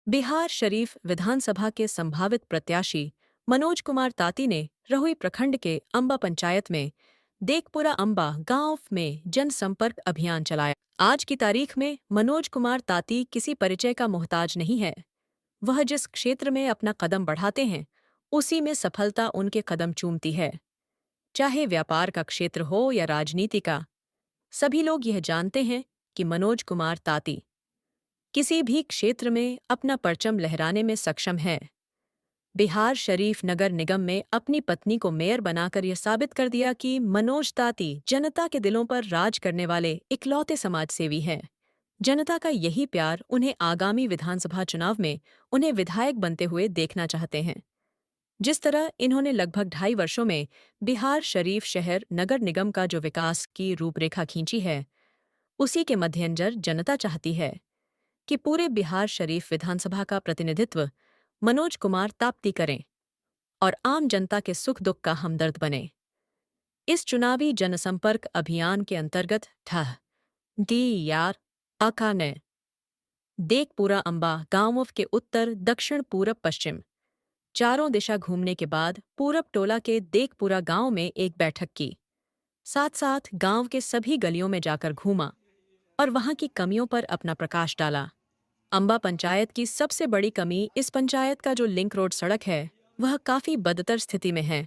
बिहार शरीफ विधानसभा के संभावित प्रत्याशी मनोज कुमार ताती ने रहुई प्रखंड के अंबा पंचायत में देखपुरा अंबा गांव में जनसंपर्क अभियान चलाया। आज की तारीख में मनोज कुमार ताती किसी परिचय का मोहताज नहीं है। वह जिस क्षेत्र में अपना कदम बढ़ाते हैं, उसी में सफलता उनके कदम चूमती है। चाहे व्यापार का क्षेत्र हो या राजनीति का, सभी लोग यह जानते हैं कि मनोज कुमार ताती किसी भी क्षेत्र में अपना परचम लहराने में सक्षम है। बिहार शरीफ नगर निगम में अपनी पत्नी को मेयर बनाकर यह साबित कर दिया कि मनोज ताती जनता के दिलों पर राज करने वाले इकलौते समाजसेवी हैं। जनता का यही प्यार उन्हें आगामी विधानसभा चुनाव में उन्हें विधायक बनते हुए देखना चाहते हैं। जिस तरह इन्होंने लगभग 2.5 वर्षों में बिहार शरीफ शहर नगर निगम का जो विकास की रूपरेखा खींची है, उसी के मद्देनजर जनता चाहती है कि पूरे बिहार शरीफ विधानसभा का प्रतिनिधित्व मनोज कुमार ताप्ती करें और आम जनता के सुख दुख का हमदर्द बने। इस चुनावी जनसंपर्क अभियान के अंतर्गत ठह डी यार आका ने देखपुरा अंबा गांवों के उत्तर दक्षिण पूरब पश्चिम चारों दिशा घूमने के बाद पूरब टोला के देखपुरा गांव में एक बैठक की। साथ साथ गांव के सभी गलियों में जाकर घूमा और वहां की कमियों पर अपना प्रकाश डाला। अंबा पंचायत की सबसे बड़ी कमी इस पंचायत का जो लिंक रोड सड़क है, वह काफी बदतर स्थिति में है।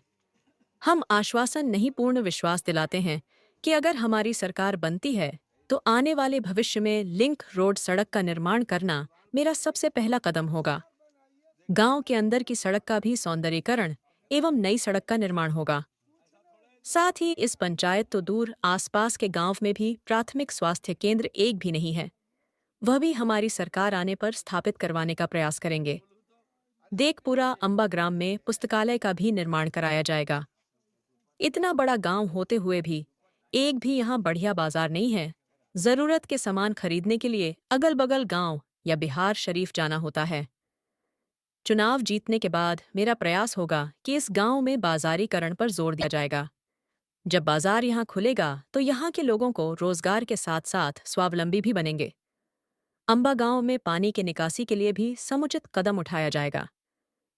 हम आश्वासन नहीं पूर्ण विश्वास दिलाते हैं कि अगर हमारी सरकार बनती है तो आने वाले भविष्य में लिंक रोड सड़क का निर्माण करना मेरा सबसे पहला कदम होगा। गांव के अंदर की सड़क का भी सौंदर्यीकरण एवं नई सड़क का निर्माण होगा। साथ ही इस पंचायत तो दूर आसपास के गांव में भी प्राथमिक स्वास्थ्य केंद्र एक भी नहीं है, वह भी हमारी सरकार आने पर स्थापित करवाने का प्रयास करेंगे। देखपुरा अंबा ग्राम में पुस्तकालय का भी निर्माण कराया जाएगा। इतना बड़ा गांव होते हुए भी एक भी यहाँ बढ़िया बाजार नहीं है। जरूरत के सामान खरीदने के लिए अगल बगल गांव या बिहार शरीफ जाना होता है। चुनाव जीतने के बाद मेरा प्रयास होगा कि इस गांव में बाजारीकरण पर जोर दिया जाएगा। जब बाजार यहाँ खुलेगा तो यहाँ के लोगों को रोजगार के साथ साथ स्वावलंबी भी बनेंगे। अंबा गांव में पानी के निकासी के लिए भी समुचित कदम उठाया जाएगा।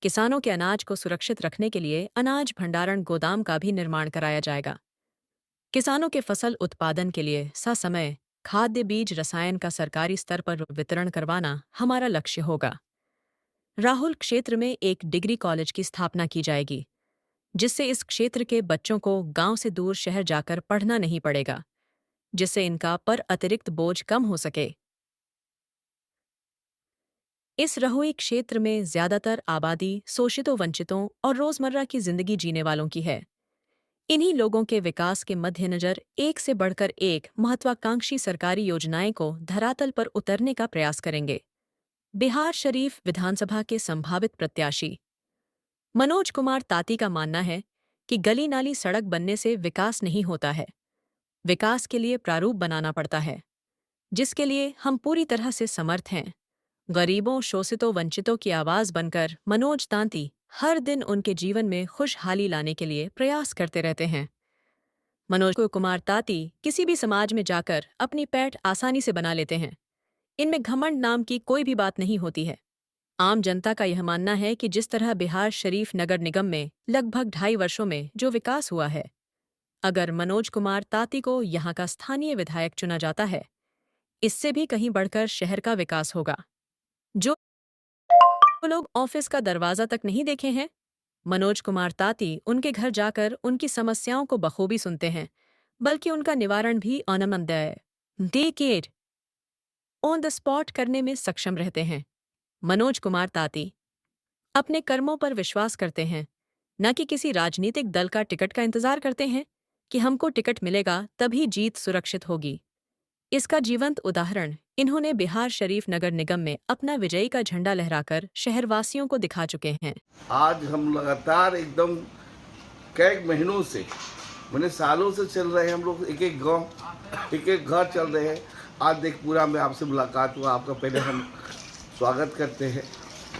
किसानों के अनाज को सुरक्षित रखने के लिए अनाज भंडारण गोदाम का भी निर्माण कराया जाएगा। किसानों के फसल उत्पादन के लिए ससमय खाद्य बीज रसायन का सरकारी स्तर पर वितरण करवाना हमारा लक्ष्य होगा। राहुल क्षेत्र में एक डिग्री कॉलेज की स्थापना की जाएगी, जिससे इस क्षेत्र के बच्चों को गांव से दूर शहर जाकर पढ़ना नहीं पड़ेगा, जिससे इनका पर अतिरिक्त बोझ कम हो सके। इस रहुई क्षेत्र में ज्यादातर आबादी शोषितों, वंचितों और रोजमर्रा की जिंदगी जीने वालों की है। इन्हीं लोगों के विकास के मद्देनजर एक से बढ़कर एक महत्वाकांक्षी सरकारी योजनाएं को धरातल पर उतरने का प्रयास करेंगे। बिहार शरीफ विधानसभा के संभावित प्रत्याशी मनोज कुमार ताती का मानना है कि गली नाली सड़क बनने से विकास नहीं होता है। विकास के लिए प्रारूप बनाना पड़ता है, जिसके लिए हम पूरी तरह से समर्थ हैं। गरीबों, शोषितों, वंचितों की आवाज बनकर मनोज ताती हर दिन उनके जीवन में खुशहाली लाने के लिए प्रयास करते रहते हैं। मनोज कुमार ताती किसी भी समाज में जाकर अपनी पैठ आसानी से बना लेते हैं। इनमें घमंड नाम की कोई भी बात नहीं होती है। आम जनता का यह मानना है कि जिस तरह बिहार शरीफ नगर निगम में लगभग 2.5 वर्षों में जो विकास हुआ है, अगर मनोज कुमार ताती को यहाँ का स्थानीय विधायक चुना जाता है, इससे भी कहीं बढ़कर शहर का विकास होगा। जो लोग ऑफिस का दरवाजा तक नहीं देखे हैं, मनोज कुमार ताती उनके घर जाकर उनकी समस्याओं को बखूबी सुनते हैं, बल्कि उनका निवारण भी डेकेड ऑन द स्पॉट करने में सक्षम रहते हैं। मनोज कुमार ताती अपने कर्मों पर विश्वास करते हैं, न कि किसी राजनीतिक दल का टिकट का इंतजार करते हैं कि हमको टिकट मिलेगा तभी जीत सुरक्षित होगी। इसका जीवंत उदाहरण इन्होंने बिहार शरीफ नगर निगम में अपना विजयी का झंडा लहराकर शहरवासियों को दिखा चुके हैं। आज हम लगातार एकदम कई महीनों से, मैंने सालों से चल रहे हैं, हम लोग एक एक गांव, एक एक घर चल रहे हैं। आज देखपुरा में आपसे मुलाकात हुआ, आपका पहले हम स्वागत करते हैं।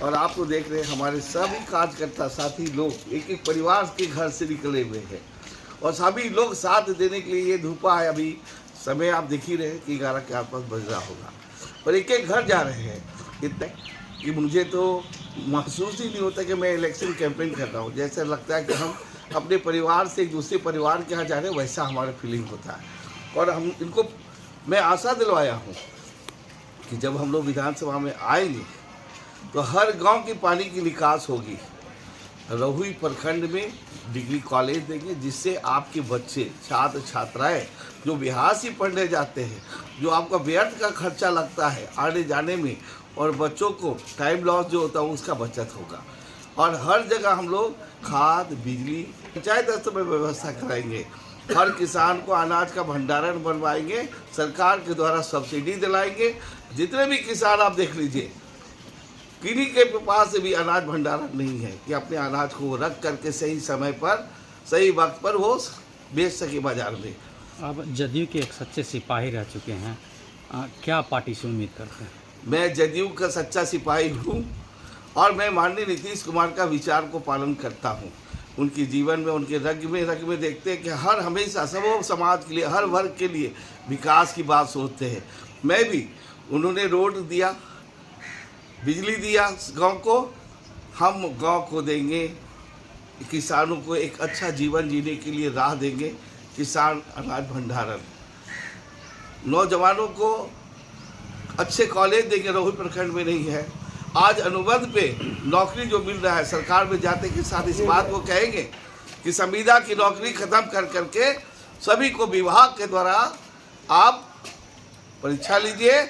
और आप तो देख रहे हैं हमारे सभी कार्यकर्ता साथी लोग एक एक परिवार के घर से निकले हुए हैं और सभी लोग साथ देने के लिए। ये धूपा है, अभी समय आप देख ही रहे हैं कि 11 के आसपास बज रहा होगा, और एक एक घर जा रहे हैं। इतने कि मुझे तो महसूस ही नहीं होता कि मैं इलेक्शन कैंपेन कर रहा हूँ। जैसे लगता है कि हम अपने परिवार से एक दूसरे परिवार के यहाँ जा रहे हैं, वैसा हमारा फीलिंग होता है। और हम इनको मैं आशा दिलवाया हूँ कि जब हम लोग विधानसभा में आएंगे तो हर गांव की पानी की निकास होगी। रहुई प्रखंड में डिग्री कॉलेज देंगे, जिससे आपके बच्चे छात्र छात्राएं जो बिहार से पढ़ने जाते हैं, जो आपका व्यर्थ का खर्चा लगता है आने जाने में, और बच्चों को टाइम लॉस जो होता है उसका बचत होगा। और हर जगह हम लोग खाद, बिजली, पंचायत स्तर में व्यवस्था कराएंगे। हर किसान को अनाज का भंडारण बनवाएंगे, सरकार के द्वारा सब्सिडी दिलाएंगे। जितने भी किसान आप देख लीजिए, किन्हीं के पास से भी अनाज भंडारण नहीं है कि अपने अनाज को रख करके सही समय पर सही वक्त पर वो बेच सके बाजार में। आप जदयू के एक सच्चे सिपाही रह चुके हैं, क्या पार्टी से उम्मीद करते हैं? मैं जदयू का सच्चा सिपाही हूँ और मैं माननीय नीतीश कुमार का विचार को पालन करता हूँ। उनके जीवन में, उनके रग में देखते हैं कि हर हमेशा सब समाज के लिए, हर वर्ग के लिए विकास की बात सोचते हैं। मैं भी, उन्होंने रोड दिया, बिजली दिया गांव को, हम गांव को देंगे। किसानों को एक अच्छा जीवन जीने के लिए राह देंगे। किसान अनाज भंडारण, नौजवानों को अच्छे कॉलेज देंगे, रहुई प्रखंड में नहीं है। आज अनुबंध पे नौकरी जो मिल रहा है, सरकार में जाते के साथ इस बात को कहेंगे कि संविदा की नौकरी खत्म कर करके सभी को विभाग के द्वारा आप परीक्षा लीजिए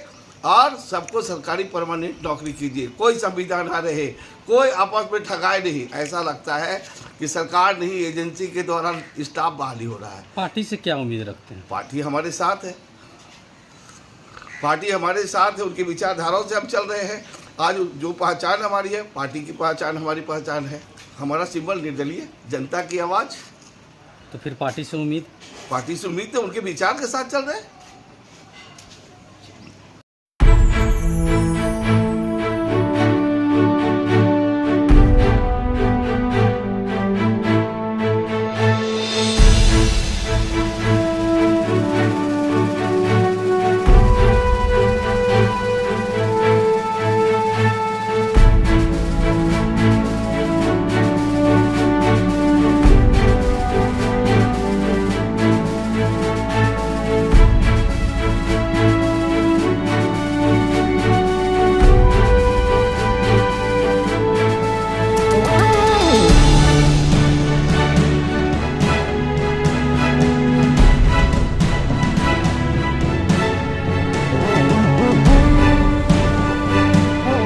और सबको सरकारी परमानेंट नौकरी कीजिए। कोई संविदा ना रहे, कोई आपस में ठगाए नहीं। ऐसा लगता है कि सरकार नहीं, एजेंसी के द्वारा स्टाफ बहाली हो रहा है। पार्टी से क्या उम्मीद रखते हैं? पार्टी हमारे साथ है, पार्टी हमारे साथ है, उनकी विचारधाराओं से हम चल रहे हैं। आज जो पहचान हमारी है, पार्टी की पहचान हमारी पहचान है। हमारा सिंबल निर्दलीय, जनता की आवाज़। तो फिर पार्टी से उम्मीद? पार्टी से उम्मीद है, उनके विचार के साथ चल रहे हैं।